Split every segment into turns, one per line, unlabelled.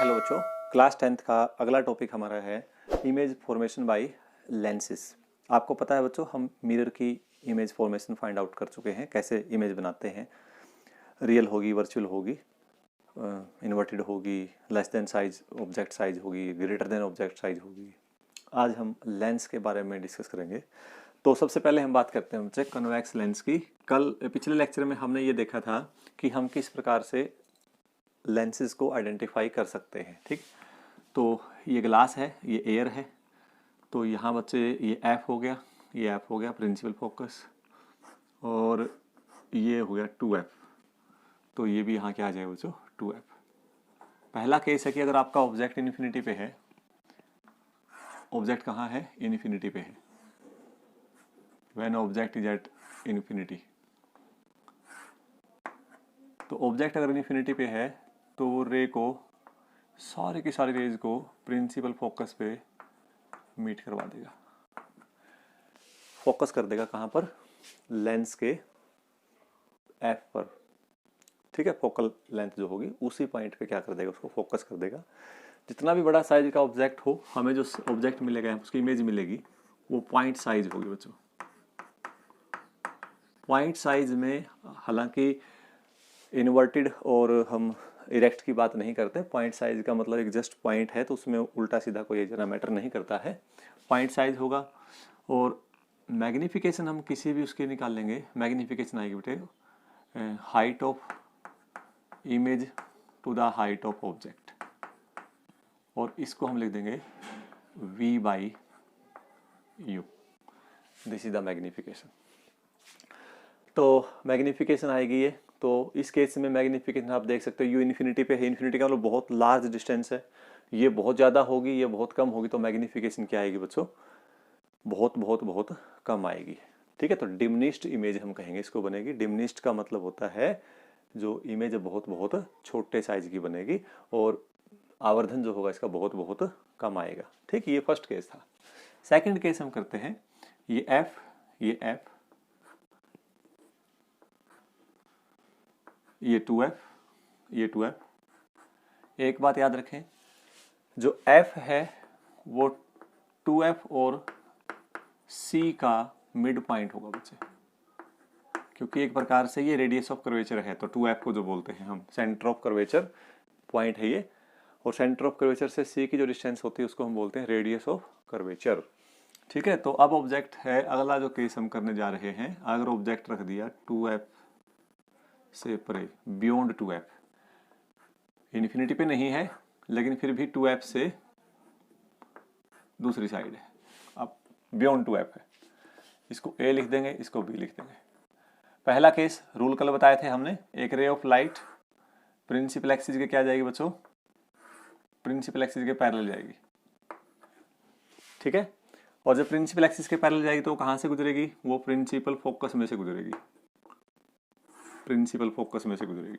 Hello बच्चों, class 10th का अगला टॉपिक हमारा है इमेज फॉर्मेशन बाय लेंसेज। आपको पता है बच्चों, हम मिरर की इमेज फॉर्मेशन फाइंड आउट कर चुके हैं, कैसे इमेज बनाते हैं। रियल होगी, वर्चुअल होगी, इन्वर्टेड होगी, less than size object size होगी, ग्रेटर देन ऑब्जेक्ट साइज होगी। आज हम लेंस के बारे में डिस्कस करेंगे। तो सबसे पहले हम बात करते हैं बच्चे कन्वेक्स लेंस की। पिछले लेक्चर में हमने ये देखा था कि हम किस प्रकार से लेंसेज को आइडेंटिफाई कर सकते हैं। ठीक, तो ये ग्लास है, ये एयर है, तो यहाँ बच्चे ये एफ हो गया, ये एफ हो गया प्रिंसिपल फोकस, और ये हो गया 2F, तो ये भी यहाँ क्या आ जाएगा बच्चों 2F। पहला केस है कि अगर आपका ऑब्जेक्ट इन्फिनिटी पे है, ऑब्जेक्ट कहाँ है, इन्फिनिटी पे है, when object is at infinity. तो ऑब्जेक्ट अगर इन्फिनिटी पे है तो वो रे को, सारे की सारी रेज को प्रिंसिपल फोकस पे मीट करवा देगा, फोकस कर देगा कहाँ पर, लेंस के एफ पर। ठीक है, फोकल लेंथ जो होगी उसी पॉइंट पे क्या कर देगा, उसको फोकस कर देगा। जितना भी बड़ा साइज का ऑब्जेक्ट हो, हमें जो ऑब्जेक्ट मिलेगा, उसकी इमेज मिलेगी, वो पॉइंट साइज होगी बच्चों। पॉइंट साइज में हालांकि इन्वर्टेड और हम इरेक्ट की बात नहीं करते। पॉइंट साइज का मतलब एक जस्ट पॉइंट है, तो उसमें उल्टा सीधा कोई जना मैटर नहीं करता है। पॉइंट साइज होगा। और मैग्निफिकेशन हम किसी भी उसके निकाल लेंगे। मैग्निफिकेशन आएगी बेटे height of image to the height of object, और इसको हम लिख देंगे V by U। This is the magnification. तो मैग्निफिकेशन आएगी ये। तो इस केस में मैग्निफिकेशन आप देख सकते हो, यू इन्फिनिटी पे है, इन्फिनिटी का मतलब बहुत लार्ज डिस्टेंस है, ये बहुत ज़्यादा होगी, ये बहुत कम होगी, तो मैग्निफिकेशन क्या आएगी बच्चों, बहुत बहुत बहुत कम आएगी। ठीक है, तो डिमिनिश्ड इमेज हम कहेंगे इसको बनेगी। डिमिनिश्ड का मतलब होता है जो इमेज बहुत बहुत छोटे साइज की बनेगी, और आवर्धन जो होगा इसका बहुत बहुत कम आएगा। ठीक, ये फर्स्ट केस था। सेकेंड केस हम करते हैं, ये एफ, ये एफ, ये 2F, ये 2F। एक बात याद रखें, जो F है वो 2F और C का मिड पॉइंट होगा बच्चे, क्योंकि एक प्रकार से ये रेडियस ऑफ कर्वेचर है। तो 2F को जो बोलते हैं हम, सेंटर ऑफ कर्वेचर पॉइंट है ये, और सेंटर ऑफ कर्वेचर से C की जो डिस्टेंस होती है उसको हम बोलते हैं रेडियस ऑफ कर्वेचर। ठीक है, तो अब ऑब्जेक्ट है, अगला जो केस हम करने जा रहे हैं, अगर ऑब्जेक्ट रख दिया 2F से परे, बियॉन्ड 2F, इन्फिनिटी पे नहीं है लेकिन फिर भी 2F से दूसरी साइड है, अब बियॉन्ड 2F है, इसको A लिख देंगे, इसको B लिख देंगे। पहला केस रूल कल बताए थे हमने, एक रे ऑफ लाइट प्रिंसिपल एक्सिस के क्या जाएगी बच्चों, प्रिंसिपल एक्सिस के पैरेलल जाएगी। ठीक है, और जब प्रिंसिपल एक्सिस के पैरेलल जाएगी तो कहां से गुजरेगी, वो प्रिंसिपल फोकस में से गुजरेगी, प्रिंसिपल फोकस में से गुजरेगी।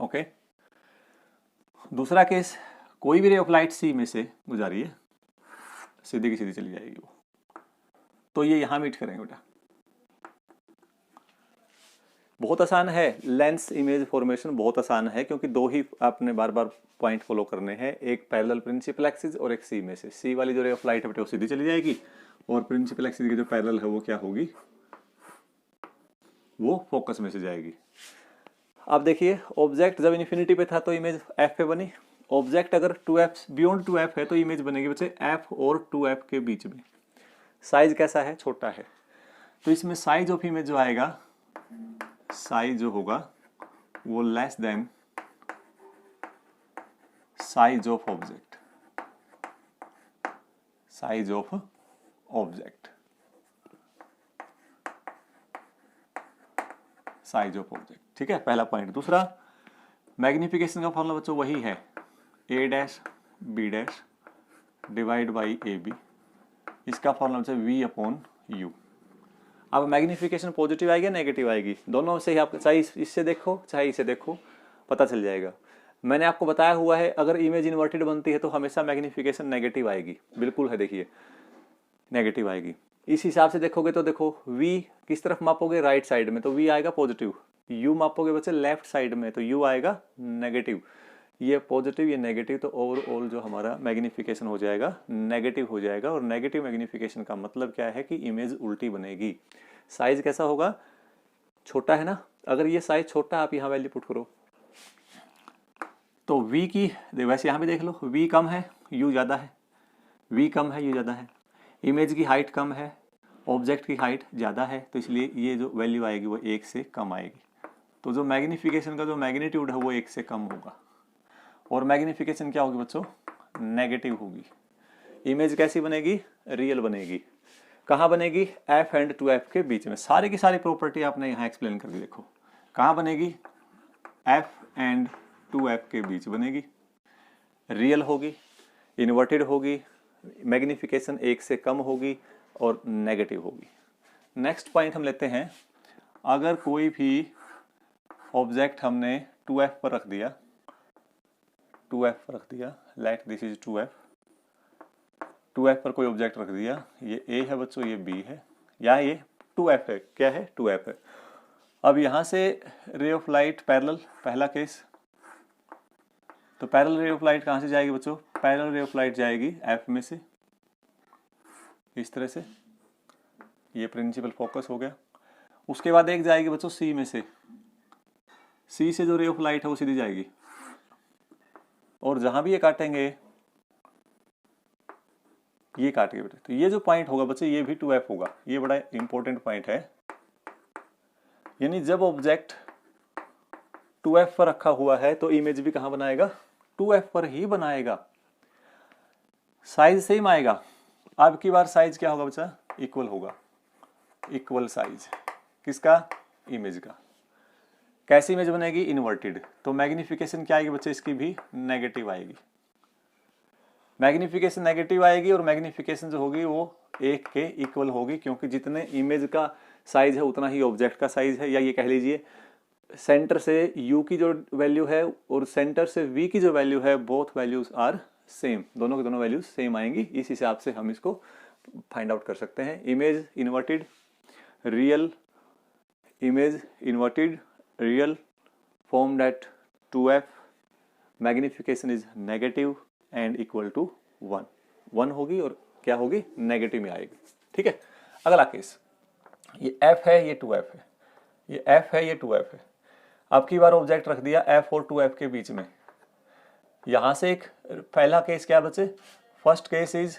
ओके, दूसरा केस, कोई भी रे ऑफ लाइट सी में से गुजारी है, सीधी की सीधी चली जाएगी वो, तो ये यहां मीट करेंगे बेटा। बहुत आसान है, लेंस इमेज फॉर्मेशन बहुत आसान है, क्योंकि दो ही आपने बार बार पॉइंट फॉलो करने हैं, एक पैरेलल प्रिंसिपल एक्सिस और एक सी में से। सी वाली जो रे ऑफ लाइट है बेटा वो सीधी चली जाएगी, और प्रिंसिपल एक्सिस की जो पैरेलल है वो क्या होगी, वो फोकस में से जाएगी। अब देखिए, ऑब्जेक्ट जब इन्फिनिटी पे था तो इमेज एफ पे बनी। ऑब्जेक्ट अगर 2F बियॉन्ड 2F है तो इमेज बनेगी बच्चे F और 2F के बीच में। साइज कैसा है, छोटा है, तो इसमें साइज ऑफ इमेज जो आएगा, साइज जो होगा वो less than size of object, size of object, size of object. ठीक है, पहला पॉइंट। दूसरा, मैग्निफिकेशन का फॉर्मूला बच्चों वही है, A dash B dash divide by AB, इसका फॉर्मूला बच्चों V अपॉन U। अब मैग्निफिकेशन पॉजिटिव आएगी या नेगेटिव आएगी, दोनों से ही आप चाहे इससे देखो चाहे इसे देखो पता चल जाएगा। मैंने आपको बताया हुआ है, अगर इमेज इन्वर्टेड बनती है तो हमेशा मैग्निफिकेशन नेगेटिव आएगी, बिल्कुल है, देखिए नेगेटिव आएगी। इस हिसाब से देखोगे तो देखो, V किस तरफ मापोगे, राइट साइड में, तो V आएगा पॉजिटिव। U मापोगे बच्चे लेफ्ट साइड में, तो U आएगा नेगेटिव। ये पॉजिटिव ये नेगेटिव, तो ओवरऑल जो हमारा मैग्निफिकेशन हो जाएगा नेगेटिव हो जाएगा। और नेगेटिव मैग्निफिकेशन का मतलब क्या है कि इमेज उल्टी बनेगी। साइज कैसा होगा, छोटा है ना, अगर ये साइज छोटा आप यहाँ वैल्यू पुट करो तो v की, वैसे यहाँ भी देख लो v कम है u ज़्यादा है, v कम है u ज़्यादा है, इमेज की हाइट कम है ऑब्जेक्ट की हाइट ज़्यादा है, तो इसलिए ये जो वैल्यू आएगी वो 1 से कम आएगी। तो जो मैग्निफिकेशन का जो मैग्नीट्यूड है वो 1 से कम होगा। और मैग्निफिकेशन क्या होगी बच्चों, नेगेटिव होगी। इमेज कैसी बनेगी, रियल बनेगी। कहाँ बनेगी, f एंड 2f के बीच में। सारी की सारी प्रॉपर्टी आपने यहाँ एक्सप्लेन कर दी। देखो कहाँ बनेगी, f एंड 2f के बीच बनेगी, रियल होगी, इन्वर्टेड होगी, मैग्निफिकेशन 1 से कम होगी और नेगेटिव होगी। नेक्स्ट पॉइंट हम लेते हैं, अगर कोई भी ऑब्जेक्ट हमने 2f पर रख दिया, 2f पर रख दिया, लेट दिस इज 2f पर कोई ऑब्जेक्ट रख दिया, ये a है बच्चों, ये b है, या ये 2f है, क्या है 2f है। अब यहाँ से रे ऑफ लाइट पैरेलल, पहला केस, तो पैरेलल रे ऑफ लाइट कहाँ से जाएगी बच्चों, पैरेलल रे ऑफ लाइट जाएगी f में से, इस तरह से, ये प्रिंसिपल फोकस हो गया। उसके बाद एक जाएगी बच्चों c में से, c से जो रे ऑफ लाइट है वो सीधी जाएगी, और जहां भी ये काटेंगे ये काट के बेटे, तो ये जो पॉइंट होगा बच्चे ये भी 2f होगा। ये बड़ा इंपॉर्टेंट पॉइंट है, यानी जब ऑब्जेक्ट 2f पर रखा हुआ है तो इमेज भी कहां बनाएगा, 2f पर ही बनाएगा, साइज सेम आएगा। अब की बार साइज क्या होगा बच्चा, इक्वल होगा, इक्वल साइज किसका, इमेज का। कैसी इमेज बनेगी, इन्वर्टेड, तो मैग्निफिकेशन क्या आएगी बच्चे, इसकी भी नेगेटिव आएगी। मैग्निफिकेशन नेगेटिव आएगी और मैग्निफिकेशन जो होगी वो 1 के इक्वल होगी, क्योंकि जितने इमेज का साइज है उतना ही ऑब्जेक्ट का साइज है। या ये कह लीजिए सेंटर से u की जो वैल्यू है और सेंटर से v की जो वैल्यू है, बोथ वैल्यूज आर सेम, दोनों के दोनों वैल्यूज सेम आएंगी। इस हिसाब से हम इसको फाइंड आउट कर सकते हैं। Image inverted, real, image inverted, real, formed at 2f, magnification is negative and equal to 1 होगी और क्या होगी, नेगेटिव में आएगी। ठीक है, अगला केस, ये f है, ये 2f है, ये f है, ये 2f है। अब की बार ऑब्जेक्ट रख दिया f और 2f के बीच में। यहां से एक पहला केस क्या बचे, फर्स्ट केस इज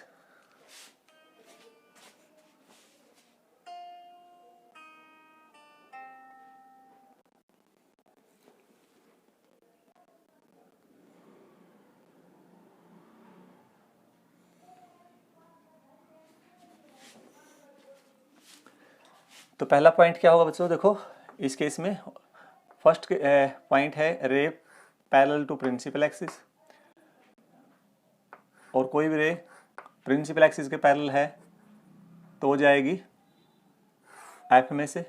तो पहला पॉइंट क्या होगा बच्चों, देखो इस केस में फर्स्ट पॉइंट है ray parallel to principal axis, और कोई भी रे प्रिंसिपल एक्सिस के पैरेलल है तो हो जाएगी एफ में से।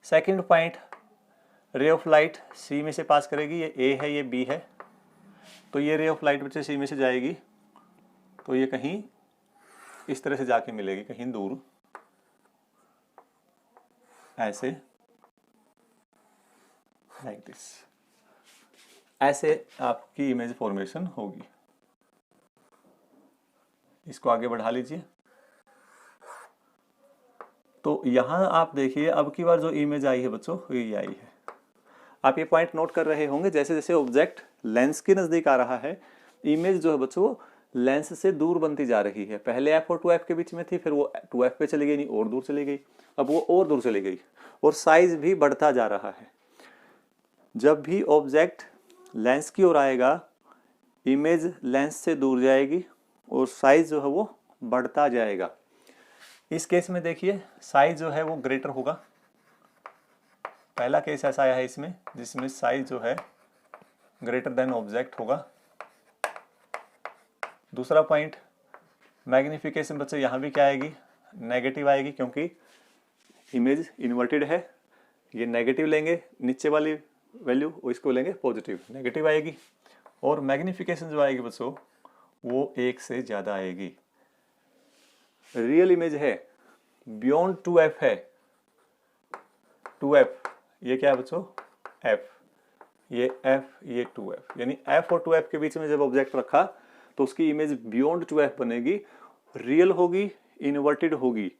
Second point, ray of light C में से पास करेगी, ये ए है ये बी है, तो ये रे ऑफ लाइट बच्चे सी में से जाएगी, तो ये कहीं इस तरह से जाके मिलेगी, कहीं दूर ऐसे, लाइक दिस, ऐसे आपकी इमेज फॉर्मेशन होगी। इसको आगे बढ़ा लीजिए। तो यहां आप देखिए अब की बार जो इमेज आई है बच्चों ये आई है। आप ये पॉइंट नोट कर रहे होंगे, जैसे जैसे ऑब्जेक्ट लेंस के नजदीक आ रहा है, इमेज जो है बच्चों लेंस से दूर बनती जा रही है। पहले f और 2f के बीच में थी, फिर वो 2f पे चली गई, नहीं और दूर चली गई, अब वो और दूर चली गई, और साइज भी बढ़ता जा रहा है। जब भी ऑब्जेक्ट लेंस की ओर आएगा, इमेज लेंस से दूर जाएगी और साइज जो है वो बढ़ता जाएगा। इस केस में देखिए साइज जो है वो ग्रेटर होगा। पहला केस ऐसा आया है इसमें जिसमें साइज जो है ग्रेटर देन ऑब्जेक्ट होगा। दूसरा पॉइंट, मैग्निफिकेशन बच्चे यहाँ भी क्या आएगी, नेगेटिव आएगी, क्योंकि इमेज इन्वर्टेड है। ये नेगेटिव लेंगे नीचे वाली वैल्यू, और इसको लेंगे पॉजिटिव, नेगेटिव आएगी। और मैग्निफिकेशन जो आएगी बच्चों वो 1 से ज़्यादा आएगी। रियल इमेज है, बियॉन्ड 2f है, 2f, ये क्या है बच्चों f, ये f, ये 2f, यानी f और 2f के बीच में जब ऑब्जेक्ट रखा तो उसकी इमेज बियॉन्ड 2f बनेगी, रियल होगी, इन्वर्टेड होगी,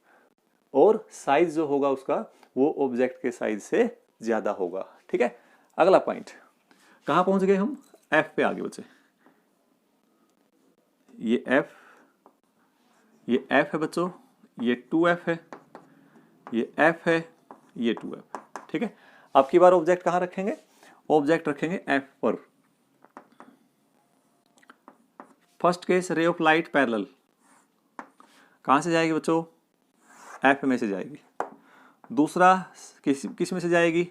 और साइज जो होगा उसका वो ऑब्जेक्ट के साइज से ज्यादा होगा। ठीक है, अगला पॉइंट, कहां पहुंच गए हम? f पे आगे बचे। ये f है बच्चों, ये 2f है, ये f है, ये 2f। ठीक है, अब की बार ऑब्जेक्ट कहां रखेंगे? ऑब्जेक्ट रखेंगे f पर। फर्स्ट केस, रे ऑफ लाइट पैरेलल, कहां से जाएगी बच्चों? f में से जाएगी। दूसरा किस में से जाएगी?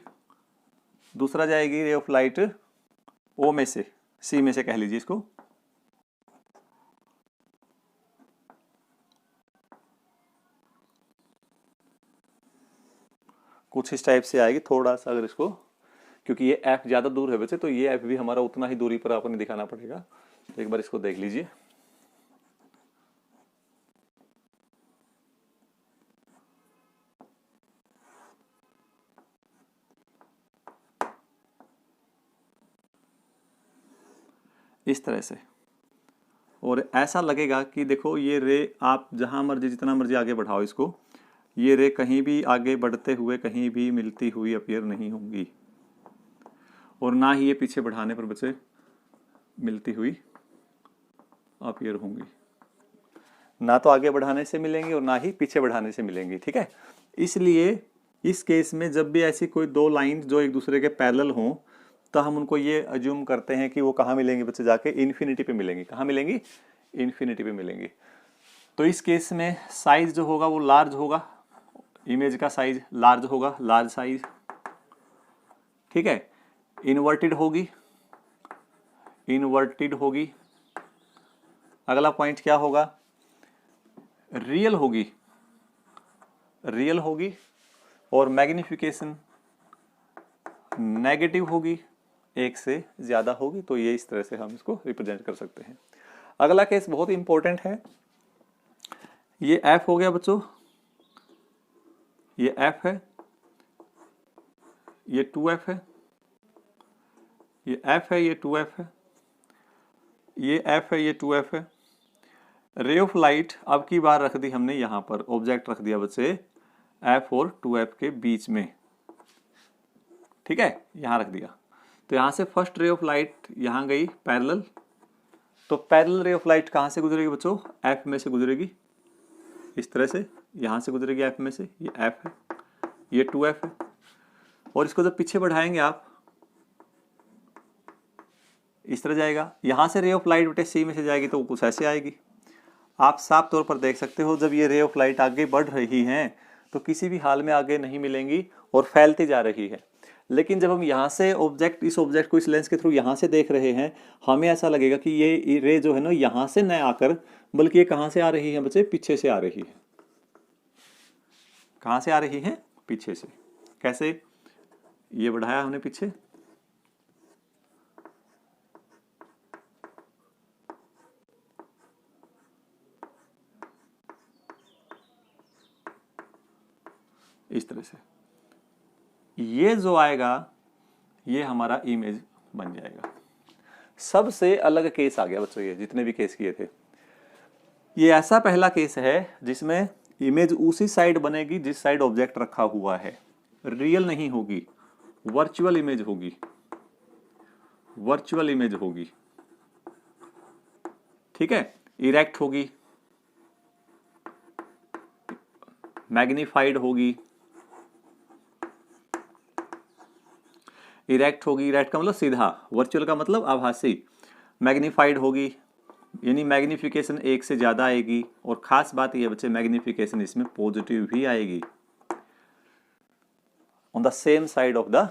दूसरा जाएगी रे ऑफ लाइट o में से, c में से कह लीजिए इसको। कुछ इस टाइप से आएगी, थोड़ा सा अगर इसको, क्योंकि ये f ज्यादा दूर है बच्चे, तो ये f भी हमारा उतना ही दूरी पर आपने दिखाना पड़ेगा। तो एक बार इसको देख लीजिए। इस तरह से, और ऐसा लगेगा कि देखो ये रे आप जहां मर्जी जितना मर्जी आगे बढ़ाओ इसको, ये रे कहीं भी आगे बढ़ते हुए कहीं भी मिलती हुई अपीयर नहीं होंगी, और ना ही ये पीछे बढ़ाने पर बच्चे मिलती हुई अपीयर होंगी। ना तो आगे बढ़ाने से मिलेंगी और ना ही पीछे बढ़ाने से मिलेंगी। ठीक है, इसलिए इस केस में जब भी ऐसी कोई दो लाइन जो एक दूसरे के पैरेलल हों, तो हम उनको ये अज्यूम करते हैं कि वो कहाँ मिलेंगी बच्चे? जाके इन्फिनिटी पे मिलेंगी। कहाँ मिलेंगी? इन्फिनिटी पे मिलेंगी। तो इस केस में साइज जो होगा वो लार्ज होगा, इमेज का साइज लार्ज होगा, लार्ज साइज। ठीक है, इन्वर्टेड होगी, इन्वर्टेड होगी। अगला पॉइंट क्या होगा? रियल होगी, रियल होगी, और मैग्निफिकेशन नेगेटिव होगी, एक से ज्यादा होगी। तो ये इस तरह से हम इसको रिप्रेजेंट कर सकते हैं। अगला केस बहुत इंपॉर्टेंट है, ये f हो गया बच्चों, ये f है, ये 2f है, ये f है, ये 2f है, ये f है, ये 2f है। रे ऑफ लाइट अब की बार रख दी हमने यहां पर, ऑब्जेक्ट रख दिया बच्चे f और 2f के बीच में। ठीक है, यहां रख दिया, तो यहां से फर्स्ट रे ऑफ लाइट यहां गई पैरेलल, तो पैरेलल रे ऑफ लाइट कहां से गुजरेगी बच्चों? f में से गुजरेगी, इस तरह से यहां से गुजरेगी f में से। ये f है, ये 2f है, और इसको जब पीछे बढ़ाएंगे आप, इस तरह जाएगा। यहां से रे ऑफ लाइट बेटे c में से जाएगी तो कुछ ऐसे आएगी। आप साफ तौर पर देख सकते हो, जब ये रे ऑफ लाइट आगे बढ़ रही हैं तो किसी भी हाल में आगे नहीं मिलेंगी और फैलती जा रही है। लेकिन जब हम यहाँ से ऑब्जेक्ट, इस ऑब्जेक्ट को इस लेंस के थ्रू यहाँ से देख रहे हैं, हमें ऐसा लगेगा कि ये रे जो है ना यहाँ से न आकर, बल्कि ये कहाँ से आ रही है बच्चे? पीछे से आ रही है। कहाँ से आ रही है? पीछे से। कैसे? ये बढ़ाया हमने पीछे, इस तरह से। ये जो आएगा ये हमारा इमेज बन जाएगा। सबसे अलग केस आ गया बच्चों, ये जितने भी केस किए थे, ये ऐसा पहला केस है जिसमें इमेज उसी साइड बनेगी जिस साइड ऑब्जेक्ट रखा हुआ है, रियल नहीं होगी, वर्चुअल इमेज होगी, वर्चुअल इमेज होगी। ठीक है, इरेक्ट होगी, मैग्नीफाइड होगी, इरेक्ट होगी, इरेक्ट का मतलब सीधा, वर्चुअल का मतलब आभासी, मैग्नीफाइड होगी, यानी मैग्निफिकेशन एक से ज्यादा आएगी। और खास बात यह बच्चे, मैग्निफिकेशन इसमें पॉजिटिव भी आएगी, on the same side of the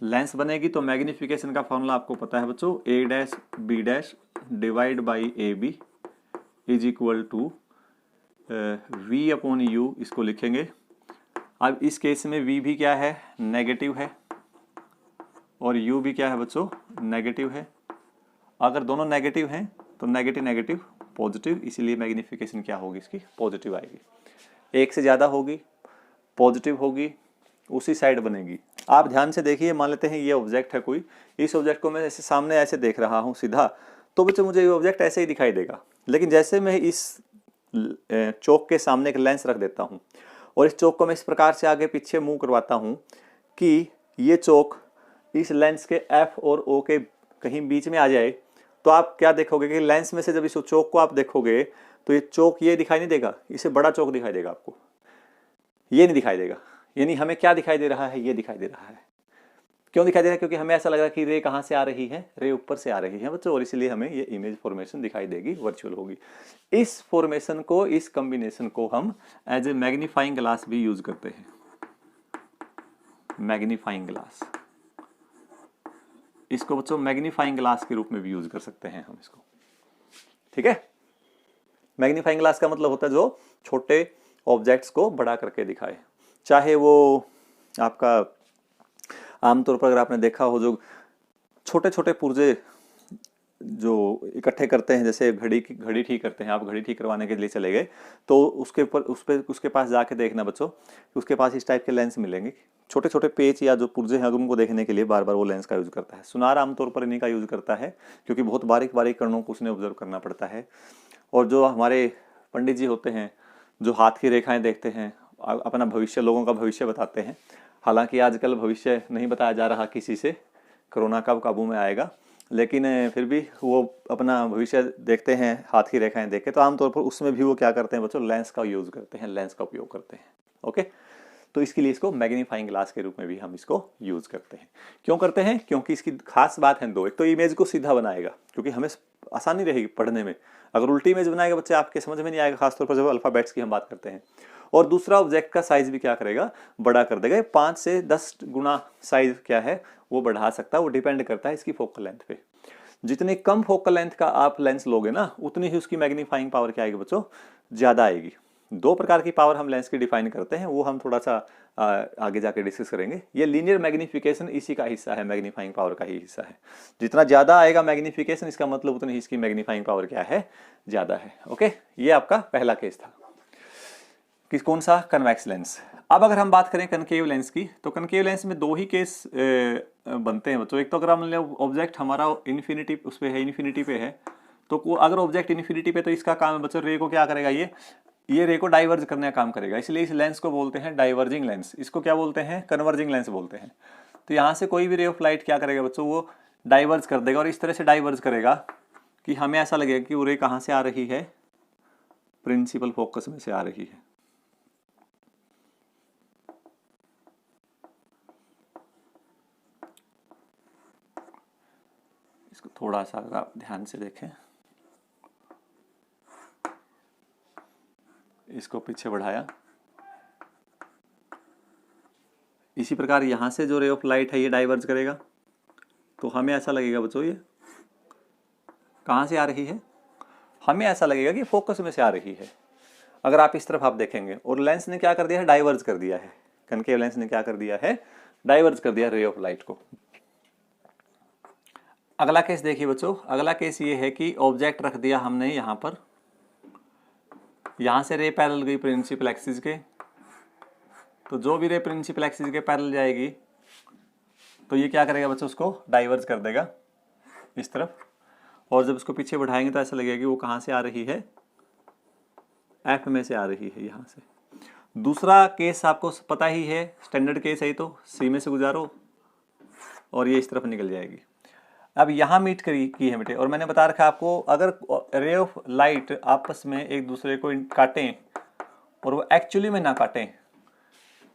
lens बनेगी। तो मैग्निफिकेशन का फॉर्मूला आपको पता है बच्चों, a dash b dash divide by A B is equal to v upon u, इसको लिखेंगे। अब इस केस में v भी क्या है? नेगेटिव है, और u भी क्या है बच्चों? नेगेटिव है। अगर दोनों नेगेटिव हैं तो नेगेटिव नेगेटिव पॉजिटिव, इसीलिए मैग्निफिकेशन क्या होगी इसकी? पॉजिटिव आएगी। एक से ज़्यादा होगी, पॉजिटिव होगी, उसी साइड बनेगी, आप ध्यान से देखिए, मान लेते हैं ये ऑब्जेक्ट है कोई, इस ऑब्जेक्ट को मैं ऐसे सामने ऐसे देख रहा हूँ सीधा, तो बच्चों मुझे ये ऑब्जेक्ट ऐसे ही दिखाई देगा। लेकिन जैसे मैं इस चौक के सामने एक लेंस रख देता हूँ और इस चौक को मैं इस प्रकार से आगे पीछे मूव करवाता हूँ कि ये चौक इस लेंस के एफ और ओ के कहीं बीच में आ जाए, तो आप क्या देखोगे कि लेंस में से जब इस चौक को आप देखोगे तो ये चौक ये दिखाई नहीं देगा, इसे बड़ा चौक दिखाई देगा आपको, ये नहीं दिखाई देगा। यानी हमें क्या दिखाई दे रहा है, ये दिखाई दे रहा है। क्यों दिखाई दे रहा है? क्योंकि हमें ऐसा लग रहा है कि रे कहाँ से आ रही है, रे ऊपर से आ रही है बच्चों, और इसलिए हमें ये इमेज फॉर्मेशन दिखाई देगी, वर्चुअल होगी। इस फॉर्मेशन को, इस कॉम्बिनेशन को हम एज ए मैग्नीफाइंग ग्लास भी यूज करते हैं। मैग्नीफाइंग ग्लास, इसको बच्चों मैग्नीफाइंग ग्लास के रूप में भी यूज कर सकते हैं हम इसको, ठीक है। मैग्नीफाइंग ग्लास का मतलब होता है जो छोटे ऑब्जेक्ट्स को बड़ा करके दिखाए, चाहे वो आपका आमतौर पर अगर आपने देखा हो जो छोटे छोटे पुर्जे जो इकट्ठे करते हैं, जैसे घड़ी ठीक करते हैं, आप घड़ी ठीक करवाने के लिए चले गए तो उसके पास जाके देखना बच्चों, उसके पास इस टाइप के लेंस मिलेंगे, छोटे छोटे पेच या जो पुर्जे हैं उनको देखने के लिए बार बार वो लेंस का यूज करता है। सुनार आमतौर पर इन्हीं का यूज करता है क्योंकि बहुत बारीक बारीक कणों को उसने ऑब्जर्व करना पड़ता है। और जो हमारे पंडित जी होते हैं जो हाथ की रेखाएं देखते हैं, अपना भविष्य, लोगों का भविष्य बताते हैं। हालांकि आजकल भविष्य नहीं बताया जा रहा किसी से, कोरोना कब काबू में आएगा, लेकिन फिर भी वो अपना भविष्य देखते हैं हाथ की रेखाएं देख के। तो आमतौर पर उसमें भी वो क्या करते हैं बच्चों, लेंस का यूज करते हैं, लेंस का उपयोग करते हैं। ओके, तो इसके लिए इसको मैग्नीफाइंग ग्लास के रूप में भी हम इसको यूज करते हैं। क्यों करते हैं? क्योंकि इसकी खास बात है दो, एक तो इमेज को सीधा बनाएगा क्योंकि हमें आसानी रहेगी पढ़ने में। अगर उल्टी इमेज बनाएगा बच्चे आपके समझ में नहीं आएगा, खासतौर पर जब अल्फाबेट्स की हम बात करते हैं। और दूसरा, ऑब्जेक्ट का साइज भी क्या करेगा, बड़ा कर देगा। 5 से 10 गुना साइज क्या है वो बढ़ा सकता है, वो डिपेंड करता है इसकी फोकल लेंथ पे। जितनी कम फोकल लेंथ का आप लेंस लोगे ना, उतनी ही उसकी मैग्नीफाइंग पावर क्या आएगी बच्चों, ज्यादा आएगी। दो प्रकार की पावर हम लेंस की डिफाइन करते हैं, वो हम थोड़ा सा आगे जाके डिस्कस करेंगे। ये लीनियर मैग्निफिकेशन इसी का हिस्सा है, मैग्नीफाइंग पावर का ही हिस्सा है। जितना ज्यादा आएगा मैग्निफिकेशन, इसका मतलब उतनी ही इसकी मैग्नीफाइंग पावर क्या है, ज्यादा है। ओके, ये आपका पहला केस था। कौन सा? Convex lens. अब अगर हम बात करें कनकेव लेंस की, तो कनकेव लेंस में दो ही केस बनते हैं बच्चों। एक तो अगर हम ऑब्जेक्ट हमारा इन्फिनिटी उस पे है, इन्फिनिटी पे है, तो अगर ऑब्जेक्ट इन्फिनिटी पे, तो इसका काम है बच्चों, रे को क्या करेगा, ये रे को डाइवर्ज करने का काम करेगा। इसलिए इस लेंस को बोलते हैं डाइवर्जिंग लेंस। इसको क्या बोलते हैं? कन्वर्जिंग लेंस बोलते हैं। तो यहाँ से कोई भी रे ऑफ लाइट क्या करेगा बच्चों, वो डाइवर्ज कर देगा, और इस तरह से डाइवर्ज करेगा कि हमें ऐसा लगेगा कि वो रे कहाँ से आ रही है, प्रिंसिपल फोकस में से आ रही है। इसको थोड़ा सा अगर आप ध्यान से देखें, इसको पीछे बढ़ाया, इसी प्रकार यहां से जो रे ऑफ लाइट है ये डाइवर्ज करेगा, तो हमें ऐसा लगेगा बच्चों ये कहां से आ रही है, हमें ऐसा लगेगा कि फोकस में से आ रही है। अगर आप इस तरफ आप देखेंगे, और लेंस ने क्या कर दिया है, डाइवर्ज कर दिया है। कनकेव लेंस ने क्या कर दिया है, डाइवर्ज कर दिया रे ऑफ लाइट को। अगला केस देखिए बच्चों, अगला केस ये है कि ऑब्जेक्ट रख दिया हमने यहां पर, यहां से रे पैरेलल गई प्रिंसिपल एक्सिस के, तो जो भी रे प्रिंसिपल एक्सिस के पैरेलल जाएगी तो ये क्या करेगा बच्चों, उसको डाइवर्ज कर देगा इस तरफ। और जब उसको पीछे बढ़ाएंगे तो ऐसा लगेगा कि वो कहां से आ रही है, एफ में से आ रही है, यहां से। दूसरा केस आपको पता ही है, स्टैंडर्ड केस है, तो सी में से गुजारो और ये इस तरफ निकल जाएगी। अब यहां मीट की है बेटे, और मैंने बता रखा आपको, अगर रे ऑफ लाइट आपस में एक दूसरे को काटें और वो एक्चुअली में ना काटें,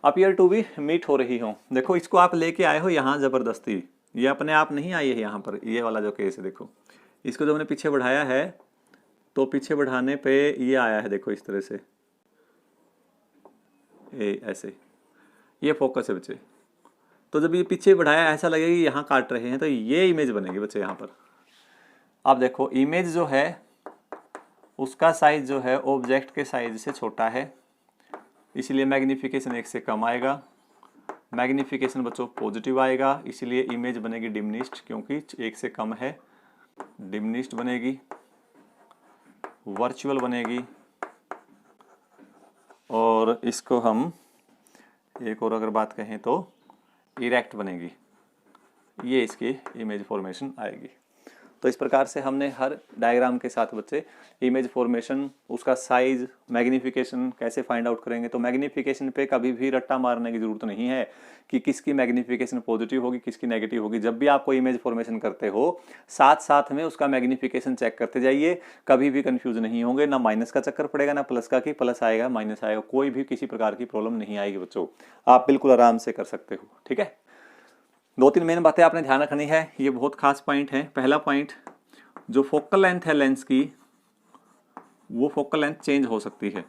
अपीयर टू बी मीट हो रही हो, देखो इसको आप लेके आए हो यहाँ जबरदस्ती, ये अपने आप नहीं आई है यहाँ पर। ये वाला जो केस है देखो, इसको जब मैंने पीछे बढ़ाया है तो पीछे बढ़ाने पे ये आया है, देखो इस तरह से, ऐसे, ये फोकस है बच्चे। तो जब ये पीछे बढ़ाया ऐसा लगेगा कि यहाँ काट रहे हैं, तो ये इमेज बनेगी बच्चे यहाँ पर। आप देखो इमेज जो है उसका साइज जो है ऑब्जेक्ट के साइज से छोटा है, इसलिए मैग्निफिकेशन 1 से कम आएगा। मैग्निफिकेशन बच्चों पॉजिटिव आएगा, इसलिए इमेज बनेगी डिमिनिश्ड, क्योंकि 1 से कम है, डिमिनिश्ड बनेगी, वर्चुअल बनेगी। और इसको हम एक और अगर बात कहें तो इरेक्ट बनेगी, ये इसकी इमेज फॉर्मेशन आएगी। तो इस प्रकार से हमने हर डायग्राम के साथ बच्चे इमेज फॉर्मेशन, उसका साइज, मैग्नीफिकेशन कैसे फाइंड आउट करेंगे। तो मैग्नीफिकेशन पे कभी भी रट्टा मारने की जरूरत नहीं है कि किसकी मैग्नीफिकेशन पॉजिटिव होगी किसकी नेगेटिव होगी। जब भी आप कोई इमेज फॉर्मेशन करते हो साथ साथ में उसका मैग्नीफिकेशन चेक करते जाइए, कभी भी कंफ्यूज नहीं होंगे। ना माइनस का चक्कर पड़ेगा ना प्लस का, कि प्लस आएगा माइनस आएगा, कोई भी किसी प्रकार की प्रॉब्लम नहीं आएगी बच्चों, आप बिल्कुल आराम से कर सकते हो। ठीक है, 2-3 मेन बातें आपने ध्यान रखनी है, ये बहुत खास पॉइंट है। पहला पॉइंट, जो फोकल लेंथ है लेंस की, वो फोकल लेंथ चेंज हो सकती है।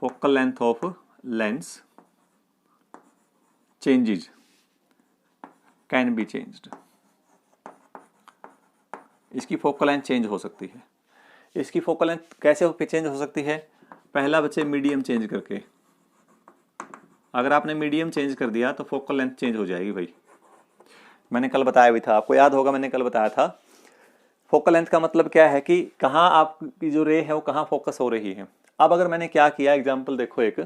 Focal length of lens changes, can be changed. इसकी फोकल लेंथ चेंज हो सकती है। इसकी फोकल लेंथ कैसे चेंज हो सकती है? पहला बच्चे मीडियम चेंज करके, अगर आपने मीडियम चेंज कर दिया तो फोकल लेंथ चेंज हो जाएगी भाई। मैंने कल बताया भी था, आपको याद होगा मैंने कल बताया था। फोकल लेंथ का मतलब क्या है कि कहाँ आपकी जो रे है वो कहाँ फोकस हो रही है। अब अगर मैंने क्या किया, एग्जांपल देखो, एक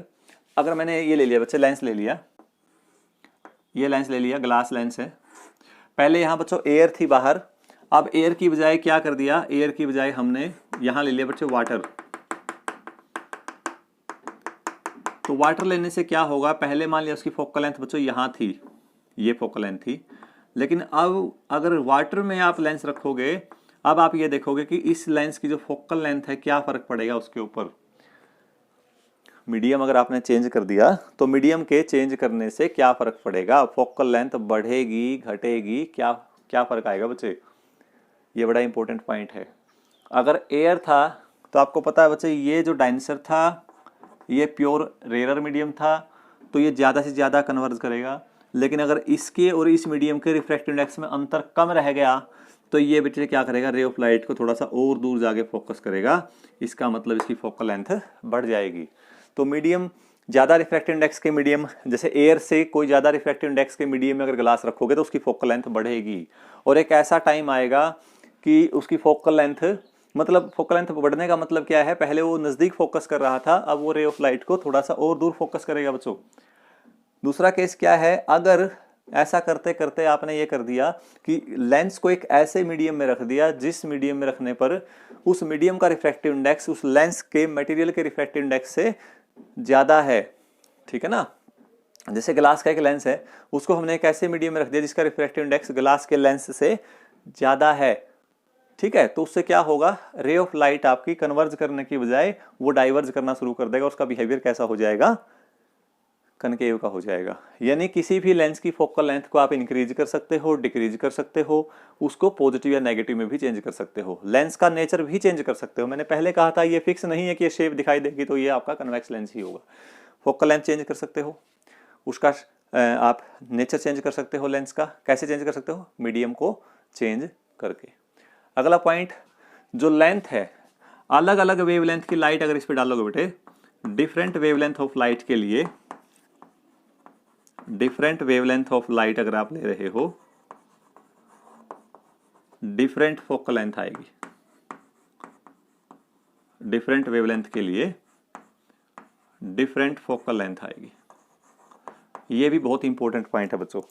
अगर मैंने ये ले लिया बच्चे, लेंस ले लिया, ये लेंस ले लिया, ग्लास लेंस है। पहले यहाँ बच्चों एयर थी बाहर, अब एयर की बजाय क्या कर दिया, एयर की बजाय हमने यहाँ ले लिया बच्चे वाटर। तो वाटर लेने से क्या होगा, पहले मान लिया उसकी फोकल लेंथ बच्चों यहाँ थी, ये फोकल लेंथ थी, लेकिन अब अगर वाटर में आप लेंस रखोगे, अब आप ये देखोगे कि इस लेंस की जो फोकल लेंथ है क्या फर्क पड़ेगा उसके ऊपर। मीडियम अगर आपने चेंज कर दिया तो मीडियम के चेंज करने से क्या फर्क पड़ेगा, फोकल लेंथ बढ़ेगी घटेगी, क्या क्या फर्क आएगा बच्चे, ये बड़ा इंपॉर्टेंट पॉइंट है। अगर एयर था तो आपको पता है बच्चे, ये जो डायनेसर था ये प्योर रेयर मीडियम था, तो ये ज़्यादा से ज़्यादा कन्वर्ज करेगा। लेकिन अगर इसके और इस मीडियम के रिफ्रैक्टिव इंडेक्स में अंतर कम रह गया तो ये बेटे क्या करेगा, रे ऑफ लाइट को थोड़ा सा और दूर जाके फोकस करेगा। इसका मतलब इसकी फोकल लेंथ बढ़ जाएगी। तो मीडियम, ज़्यादा रिफ्रैक्टिव इंडेक्स के मीडियम, जैसे एयर से कोई ज़्यादा रिफ्रैक्टिव इंडेक्स के मीडियम में अगर ग्लास रखोगे तो उसकी फोकल लेंथ बढ़ेगी। और एक ऐसा टाइम आएगा कि उसकी फोकल लेंथ, मतलब फोकल लेंथ बढ़ने का मतलब क्या है, पहले वो नज़दीक फोकस कर रहा था, अब वो रे ऑफ लाइट को थोड़ा सा और दूर फोकस करेगा बच्चों। दूसरा केस क्या है, अगर ऐसा करते करते आपने ये कर दिया कि लेंस को एक ऐसे मीडियम में रख दिया जिस मीडियम में रखने पर उस मीडियम का रिफ्रैक्टिव इंडेक्स उस लेंस के मटेरियल के रिफ्रैक्टिव इंडेक्स से ज़्यादा है, ठीक है ना। जैसे ग्लास का एक लेंस है, उसको हमने एक ऐसे मीडियम में रख दिया जिसका रिफ्रैक्टिव इंडेक्स ग्लास के लेंस से ज़्यादा है, ठीक है। तो उससे क्या होगा, रे ऑफ लाइट आपकी कन्वर्ज करने की बजाय वो डाइवर्ज करना शुरू कर देगा। उसका बिहेवियर कैसा हो जाएगा, कनकेव का हो जाएगा। यानी किसी भी लेंस की फोकल लेंथ को आप इंक्रीज कर सकते हो, डिक्रीज कर सकते हो, उसको पॉजिटिव या नेगेटिव में भी चेंज कर सकते हो, लेंस का नेचर भी चेंज कर सकते हो। मैंने पहले कहा था ये फिक्स नहीं है कि ये शेप दिखाई देगी तो ये आपका कन्वेक्स लेंस ही होगा। फोकल लेंथ चेंज कर सकते हो, उसका आप नेचर चेंज कर सकते हो लेंस का। कैसे चेंज कर सकते हो, मीडियम को चेंज करके। अगला पॉइंट, जो लेंथ है, अलग अलग वेवलेंथ की लाइट अगर इस पर डालोगे बेटे, डिफरेंट वेवलेंथ ऑफ लाइट के लिए, डिफरेंट वेवलेंथ ऑफ लाइट अगर आप ले रहे हो, डिफरेंट फोकल लेंथ आएगी। डिफरेंट वेवलेंथ के लिए डिफरेंट फोकल लेंथ आएगी। ये भी बहुत इंपॉर्टेंट पॉइंट है बच्चों।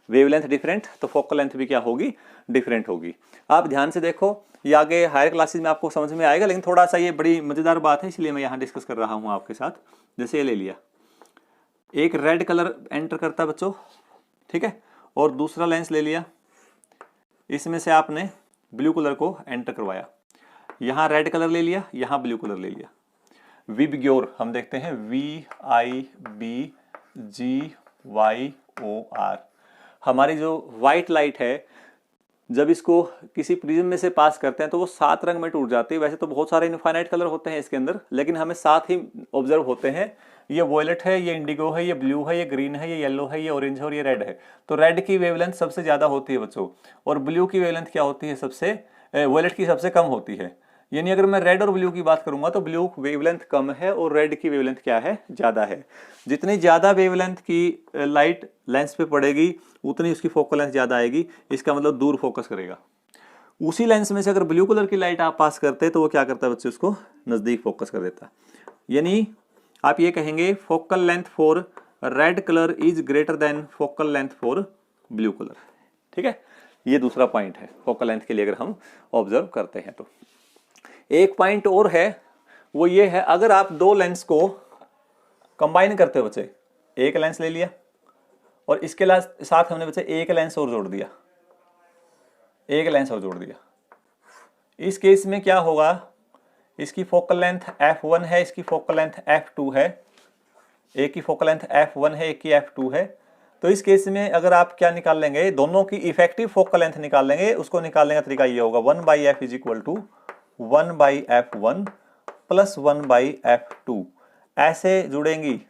वेवलेंथ डिफरेंट तो फोकल लेंथ भी क्या होगी, डिफरेंट होगी। आप ध्यान से देखो, ये आगे हायर क्लासेस में आपको समझ में आएगा, लेकिन थोड़ा सा ये बड़ी मजेदार बात है इसलिए मैं यहाँ डिस्कस कर रहा हूँ आपके साथ। जैसे ये ले लिया, एक रेड कलर एंटर करता है बच्चों, ठीक है, और दूसरा लेंस ले लिया, इसमें से आपने ब्लू कलर को एंटर करवाया, यहाँ रेड कलर ले लिया, यहाँ ब्लू कलर ले लिया। विबग्योर हम देखते हैं, VIBGYOR, हमारी जो वाइट लाइट है, जब इसको किसी प्रिज्म में से पास करते हैं तो वो 7 रंग में टूट जाती है। वैसे तो बहुत सारे इनफाइनाइट कलर होते हैं इसके अंदर, लेकिन हमें 7 ही ऑब्जर्व होते हैं। ये वॉयलेट है, ये इंडिगो है, ये ब्लू है, ये ग्रीन है, ये येलो है, ये ऑरेंज है और ये रेड है। तो रेड की वेवलेंथ सबसे ज्यादा होती है बच्चों, और ब्लू की वेवलेंथ क्या होती है, सबसे वॉयलेट की सबसे कम होती है। यानी अगर मैं रेड और ब्लू की बात करूंगा तो ब्लू वेवलेंथ कम है और रेड की वेवलेंथ क्या है, ज्यादा है। जितनी ज्यादा वेवलेंथ की लाइट लेंस पे पड़ेगी उतनी उसकी फोकल लेंथ ज्यादा आएगी। इसका मतलब दूर फोकस करेगा। उसी लेंस में से अगर ब्लू कलर की लाइट आप पास करते तो वो क्या करता है बच्चे, उसको नजदीक फोकस कर देता। यानी आप ये कहेंगे focal length for red colour is greater than focal length for blue colour. ठीक है, ये दूसरा पॉइंट है फोकल लेंथ के लिए अगर हम ऑब्जर्व करते हैं तो। एक पॉइंट और है, वो ये है, अगर आप दो लेंस को कंबाइन करते हो बच्चे, एक लेंस ले लिया और इसके साथ हमने बच्चे एक लेंस और जोड़ दिया, एक लेंस और जोड़ दिया, इस केस में क्या होगा, इसकी फोकल लेंथ f1 है, इसकी फोकल लेंथ f2 है, एक की फोकल लेंथ f1 है, एक की f2 है। तो इस केस में अगर आप क्या निकाल लेंगे, दोनों की इफेक्टिव फोकल लेंथ निकाल लेंगे, उसको निकालने का तरीका ये होगा 1/f is equal to 1/f1 plus 1/f2। ऐसे जुड़ेंगी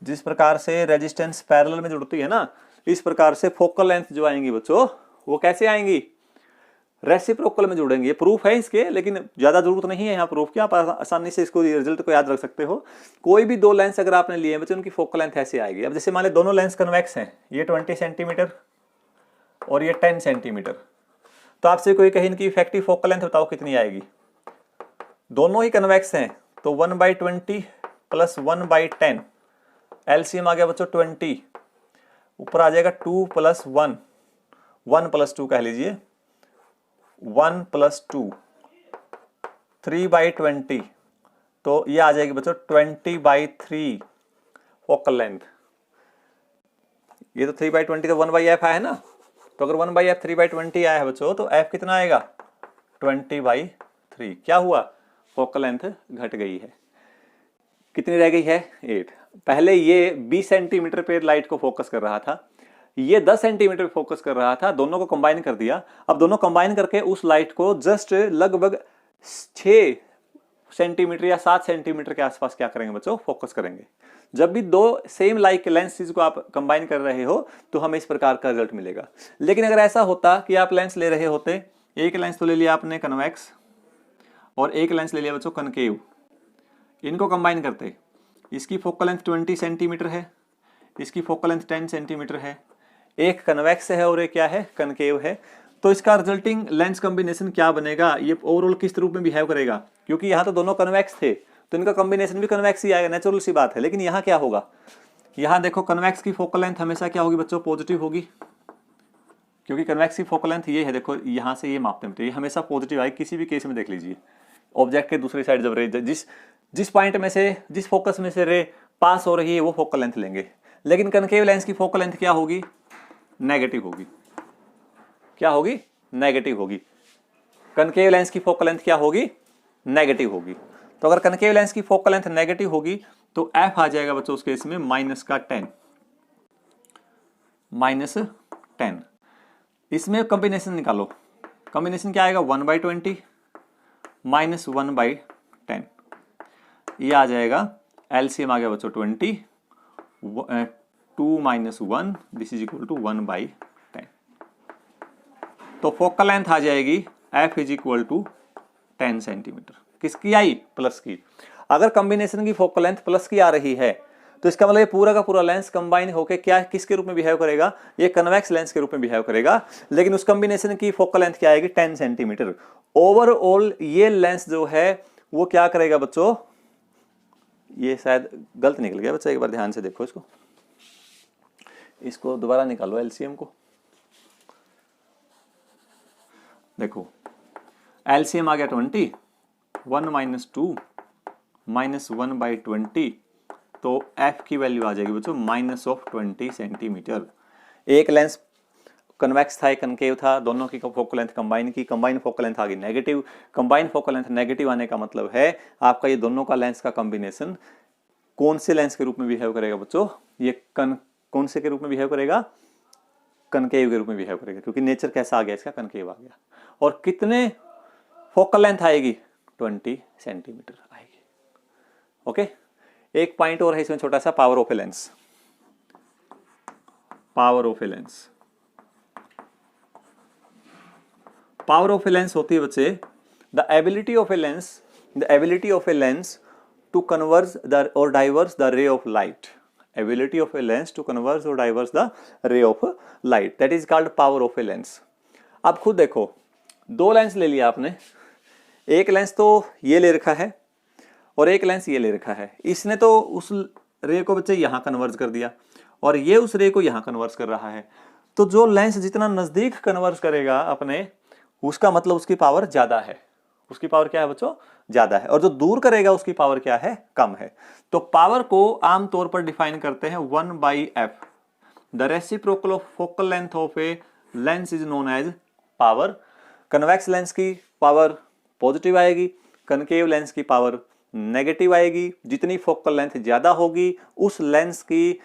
जिस प्रकार से रेजिस्टेंस पैरेलल में जुड़ती है ना, इस प्रकार से फोकल लेंथ जो आएंगी बच्चों वो कैसे आएंगी, रेसिप्रोकल में जुड़ेंगे। ये प्रूफ है इसके, लेकिन ज्यादा जरूरत नहीं है यहाँ प्रूफ की, आप आसानी से इसको रिजल्ट को याद रख सकते हो। कोई भी दो लेंस अगर आपने लिए बच्चे, उनकी फोकल लेंथ ऐसे आएगी। अब जैसे मान लें दोनों लेंस कन्वेक्स हैं, ये 20 सेंटीमीटर और ये 10 सेंटीमीटर, तो आपसे कोई कहे इनकी इफेक्टिव फोकल लेंथ बताओ कितनी आएगी। दोनों ही कन्वेक्स हैं तो 1/20 प्लस 1/10, एलसीएम आ गया बच्चों 20, ऊपर आ जाएगा 2 + 1, 1 + 2 कह लीजिए, 1 + 2, 3/20, तो ये आ जाएगी बच्चों 20/3 फोकल लेंथ। ये तो 3/20 तो 1/f आया है ना, तो अगर 1/f 3/20 आया है बच्चों, तो f कितना आएगा 20/3। क्या हुआ, फोकल लेंथ घट गई है। कितनी रह गई है 8। पहले ये 20 सेंटीमीटर पे लाइट को फोकस कर रहा था, ये 10 सेंटीमीटर फोकस कर रहा था, दोनों को कंबाइन कर दिया। अब दोनों कंबाइन करके उस लाइट को जस्ट लगभग 6 सेंटीमीटर या 7 सेंटीमीटर के आसपास क्या करेंगे बच्चों, फोकस करेंगे। जब भी दो सेम लाइक लेंसेज को आप कंबाइन कर रहे हो तो हमें इस प्रकार का रिजल्ट मिलेगा। लेकिन अगर ऐसा होता कि आप लेंस ले रहे होते, एक लेंस तो ले लिया आपने कन्वेक्स और एक लेंस ले लिया बच्चों कनकेव, इनको कंबाइन करते, इसकी फोकल लेंथ 20 सेंटीमीटर है, इसकी फोकल लेंथ 10 सेंटीमीटर है, एक कन्वेक्स है और एक क्या है, कनकेव है, तो इसका रिजल्टिंग लेंस कॉम्बिनेशन क्या बनेगा, ये ओवरऑल किस रूप में बिहेव करेगा। क्योंकि यहाँ तो दोनों कन्वेक्स थे तो इनका कॉम्बिनेशन भी कन्वेक्स ही आएगा, नेचुरल सी बात है। लेकिन यहाँ क्या होगा, यहाँ देखो कन्वेक्स की फोकल लेंथ हमेशा क्या होगी बच्चों, पॉजिटिव होगी, क्योंकि कन्वेक्स की फोकल लेंथ ये है, देखो यहाँ से ये मापते हैं, ये हमेशा पॉजिटिव आएगी। किसी भी केस में देख लीजिए, ऑब्जेक्ट के दूसरी साइड जब रे जिस पॉइंट में से, जिस फोकस में से रे पास हो रही है वो फोकल लेंथ लेंगे। लेकिन कनकेव लेंस की फोकल लेंथ क्या होगी, नेगेटिव होगी। क्या होगी, नेगेटिव होगी। कनकेव लेंस की फोकल लेंथ क्या होगी, नेगेटिव होगी। तो अगर कनकेव लेंस की फोकल लेंथ नेगेटिव होगी तो एफ आ जाएगा बच्चों उस केस में -10। -10। इसमें कॉम्बिनेशन निकालो, कॉम्बिनेशन क्या आएगा 1/20 -1/10, ये आ जाएगा, एलसीएम आ गया बच्चों 20, 2 - 1 दिस इज इक्वल टू 1/10। तो फोकल लेंथ आ जाएगी f is equal to 10 centimetre. किसकी आई, प्लस की। अगर कॉम्बिनेशन की फोकल लेंथ प्लस की आ रही है तो इसका मतलब ये पूरा का पूरा लेंस कंबाइन होकर क्या किसके रूप में बिहेव करेगा, ये कन्वेक्स लेंस के रूप में बिहेव करेगा। लेकिन उस कॉम्बिनेशन की फोकल लेंथ क्या आएगी, 10 सेंटीमीटर। ओवरऑल ये लेंस जो है वो क्या करेगा बच्चों, ये शायद गलत निकल गया बच्चा, एक बार ध्यान से देखो इसको दोबारा निकालो एलसीएम को। देखो एलसीएम आ गया 20, 1 - 2 -1/20, तो f की वैल्यू आ जाएगी बच्चों -20 सेंटीमीटर। एक लेंस कन्वेक्स था, एक कनकेव था, दोनों की फोकल लेंथ कंबाइन की, कंबाइन फोकल लेंथ आ गई negative. Combine focal length negative आने का मतलब है आपका ये दोनों का लेंस का कॉम्बिनेशन कौन से लेंस के रूप में बिहेव करेगा बच्चों, ये कौन से के रूप में बिहेव करेगा, कनकेव के रूप में बिहेव करेगा। क्योंकि नेचर कैसा आ गया इसका, कनकेव आ गया। और कितने फोकल लेंथ आएगी, 20 सेंटीमीटर आएगी। ओके, एक पॉइंट और है इसमें छोटा सा, power of a lens. Power of a lens, power of a lens होती है बच्चे the ability of a lens to converge the और diverge the ray of light. ability of a lens to converge or diverge the ray of light, that is called power of a lens। अब खुद देखो, दो lens ले लिया आपने, एक lens तो ये ले रखा है और एक लेंस ये ले रखा है। इसने तो उस रे को बच्चे यहाँ कन्वर्ज कर दिया और ये उस रे को यहाँ कन्वर्ज कर रहा है। तो जो लेंस जितना नजदीक कन्वर्ज करेगा अपने, उसका मतलब उसकी पावर ज्यादा है। उसकी पावर क्या है बच्चों? ज्यादा है। और जो दूर करेगा उसकी पावर क्या है? कम है। तो पावर को आमतौर पर डिफाइन करते हैं 1/f। The reciprocal of focal length of a lens is known as power. Convex lens की पावर पॉजिटिव आएगी, कनकेव लेंस की पावर नेगेटिव आएगी। जितनी फोकल लेंथ ज्यादा होगी उस लेंस की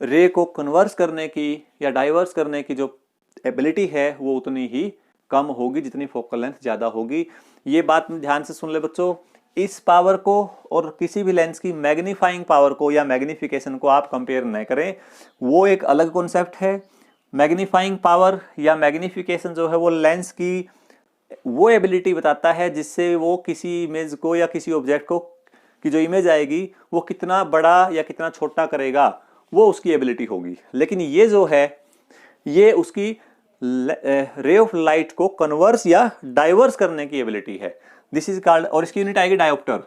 रे को कन्वर्स करने की या डाइवर्स करने की जो एबिलिटी है वो उतनी ही कम होगी जितनी फोकल लेंथ ज्यादा होगी। ये बात ध्यान से सुन ले बच्चों। इस पावर को और किसी भी लेंस की मैग्नीफाइंग पावर को या मैग्निफिकेशन को आप कंपेयर न करें, वो एक अलग कॉन्सेप्ट है। मैग्नीफाइंग पावर या मैग्निफिकेशन जो है वो लेंस की वो एबिलिटी बताता है जिससे वो किसी इमेज को या किसी ऑब्जेक्ट को की जो इमेज आएगी वो कितना बड़ा या कितना छोटा करेगा, वो उसकी एबिलिटी होगी। लेकिन ये जो है ये उसकी रे ऑफ लाइट को कन्वर्स या डाइवर्स करने की एबिलिटी है। दिस इज कॉल्ड, और इसकी यूनिट आएगी डायोप्टर।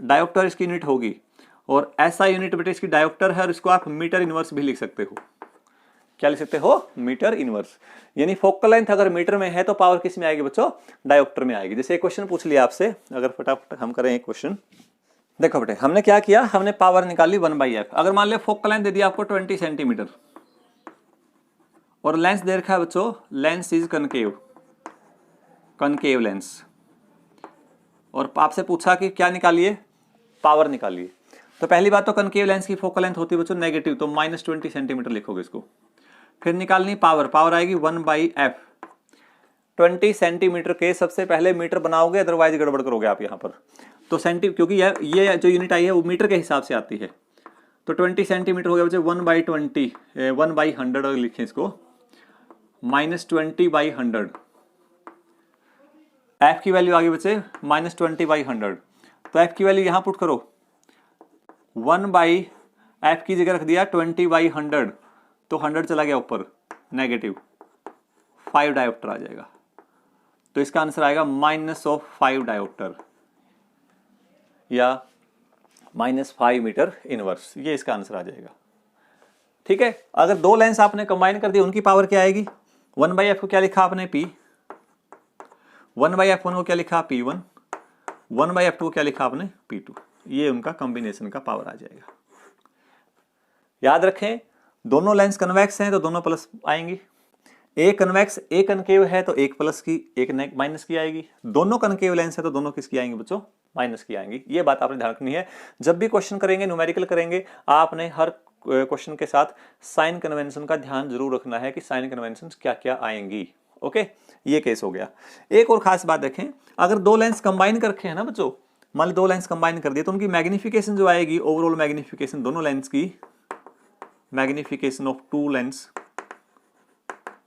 डायोप्टर इसकी यूनिट होगी और ऐसा यूनिट बेटे इसकी डायोप्टर है और इसको आप मीटर इनवर्स भी लिख सकते हो। क्या लिख सकते हो? Metre inverse. यानी फोकल लेंथ अगर मीटर में है तो पावर किस में आएगी बच्चों? डायोप्टर में आएगी। जैसे एक क्वेश्चन पूछ लिया आपसे, अगर फटाफट हम करें एक क्वेश्चन। देखो बेटे हमने क्या किया, हमने पावर निकाली 1/f। अगर मान लिया फोकल लेंथ दे दिया आपको 20 सेंटीमीटर और लेंस दे रखा है बच्चों, lens is concave, concave lens, और आपसे पूछा कि क्या निकालिए? पावर निकालिए। तो पहली बात तो कनकेव लेंस की फोकल लेंथ होती है बच्चों नेगेटिव, तो -20 सेंटीमीटर लिखोगे इसको। फिर निकालनी पावर, पावर आएगी 1/f। 20 सेंटीमीटर के सबसे पहले मीटर बनाओगे, अदरवाइज गड़बड़ करोगे आप यहाँ पर। तो क्योंकि ये जो यूनिट आई है वो मीटर के हिसाब से आती है। तो 20 सेंटीमीटर हो गया बच्चे 1/20, 1/100 अगर लिखें इसको, -20/100। f की वैल्यू आ गई बच्चे -20/100। तो f की वैल्यू यहां पुट करो, 1/f की जगह रख दिया 20/100, तो 100 चला गया ऊपर, नेगेटिव 5 डायोप्टर आ जाएगा। तो इसका आंसर आएगा -5 डायोप्टर या -5 मीटर इनवर्स। ये इसका आंसर आ जाएगा। ठीक है। अगर दो लेंस आपने कंबाइन कर दिए, उनकी पावर क्या आएगी? 1/f को क्या लिखा आपने? P। 1/f1 को क्या लिखा? P1। 1/f2 को क्या लिखा आपने? P2। ये उनका कॉम्बिनेशन का पावर आ जाएगा। याद रखें दोनों लेंस कन्वेक्स हैं तो दोनों प्लस आएंगी। एक कन्वेक्स एक कनकेव है तो एक प्लस की एक माइनस की आएगी। दोनों कनकेव लेंस है तो दोनों किसकी आएंगी बच्चों? माइनस की आएंगी। ये बात आपने ध्यान रखनी है। जब भी क्वेश्चन करेंगे, न्यूमेरिकल करेंगे, आपने हर क्वेश्चन के साथ साइन कन्वेंशन का ध्यान जरूर रखना है कि साइन कन्वेंशन क्या क्या आएंगी। ओके, ये केस हो गया। एक और खास बात देखें, अगर दो लेंस कंबाइन कर रखे हैं ना बच्चों, मान ली दो लेंस कंबाइन कर दिए तो उनकी मैग्निफिकेशन जो आएगी, ओवरऑल मैग्निफिकेशन दोनों लेंस की, मैग्निफिकेशन ऑफ टू लेंस,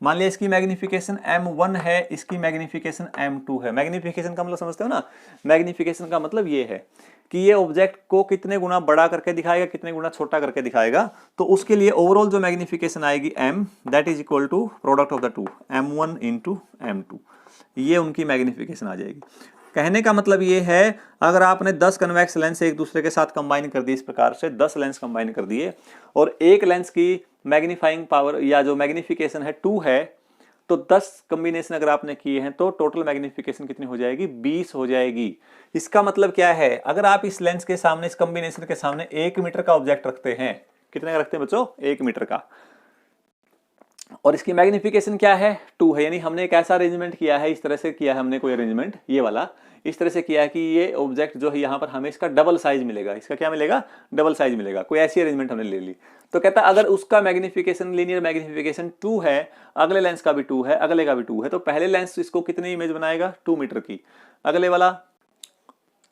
मान लिया इसकी मैग्निफिकेशन m1 है, इसकी मैग्निफिकेशन m2 है। मैग्निफिकेशन का मतलब समझते हो ना? मैग्निफिकेशन का मतलब ये है कि ये ऑब्जेक्ट को कितने गुना बड़ा करके दिखाएगा, कितने गुना छोटा करके दिखाएगा। तो उसके लिए ओवरऑल जो मैग्निफिकेशन आएगी m, that is equal to product of the two, m1 into m2। ये उनकी मैग्निफिकेशन आ जाएगी। कहने का मतलब ये है, अगर आपने 10 कन्वेक्स लेंस एक दूसरे के साथ कंबाइन कर दी, इस प्रकार से 10 लेंस कंबाइन कर दिए और एक लेंस की मैग्नीफाइंग पावर या जो मैग्निफिकेशन है 2 है, तो 10 कॉम्बिनेशन अगर आपने किए हैं तो टोटल मैग्निफिकेशन कितनी हो जाएगी? 20 हो जाएगी। इसका मतलब क्या है? अगर आप इस लेंस के सामने, इस कॉम्बिनेशन के सामने 1 मीटर का ऑब्जेक्ट रखते हैं, कितने का रखते हैं बच्चों? 1 मीटर का, और इसकी मैग्निफिकेशन क्या है? 2 है। यानी हमने एक ऐसा अरेंजमेंट किया है, इस तरह से किया है हमने कोई अरेंजमेंट, ये वाला इस तरह से किया है कि ये ऑब्जेक्ट जो है यहाँ पर हमें इसका डबल साइज मिलेगा। इसका क्या मिलेगा? डबल साइज मिलेगा। कोई ऐसी अरेंजमेंट हमने ले ली। तो कहता है अगर उसका मैग्निफिकेशन, लीनियर मैग्निफिकेशन 2 है, अगले लेंस का भी 2 है, अगले का भी 2 है, तो पहले लेंस इसको कितनी इमेज बनाएगा? 2 मीटर की, अगले वाला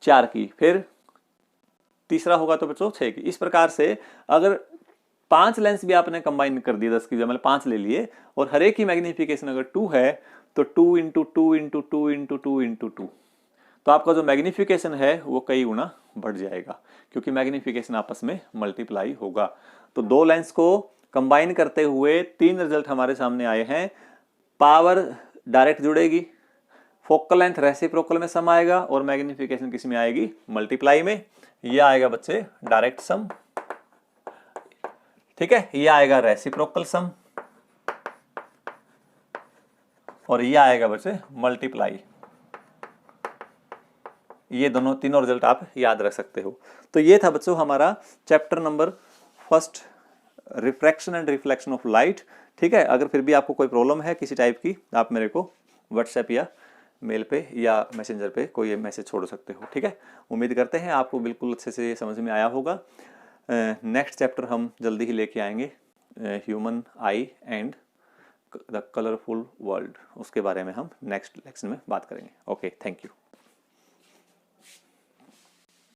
4 की, फिर तीसरा होगा तो बच्चों 6 की। इस प्रकार से अगर 5 लेंस भी आपने कंबाइन कर दिए, 10 की जगह 5 ले लिए, और हर एक की मैग्निफिकेशन अगर 2 है तो 2 इंटू 2 इंटू 2 इंटू 2 इंटू 2, तो आपका जो मैग्निफिकेशन है वो कई गुना बढ़ जाएगा, क्योंकि मैग्निफिकेशन आपस में मल्टीप्लाई होगा। तो दो लेंस को कंबाइन करते हुए 3 रिजल्ट हमारे सामने आए हैं। पावर डायरेक्ट जुड़ेगी, फोकल लेंथ रेसिप्रोकल में समाएगा, और मैग्निफिकेशन किस में आएगी? मल्टीप्लाई में। ये आएगा बच्चे डायरेक्ट सम, ठीक है, ये आएगा रेसिप्रोकल सम, और ये आएगा बच्चे मल्टीप्लाई। ये दोनों तीनों रिजल्ट आप याद रख सकते हो। तो ये था बच्चों हमारा chapter number first, refraction and reflection of light. ठीक है, अगर फिर भी आपको कोई प्रॉब्लम है किसी टाइप की, आप मेरे को व्हाट्सएप या मेल पे या मैसेंजर पे कोई मैसेज छोड़ सकते हो। ठीक है, उम्मीद करते हैं आपको बिल्कुल अच्छे से ये समझ में आया होगा। नेक्स्ट चैप्टर हम जल्दी ही लेके आएंगे, human I and the colourful world, उसके बारे में हम नेक्स्ट लेक्चर में बात करेंगे। Okay, thank you.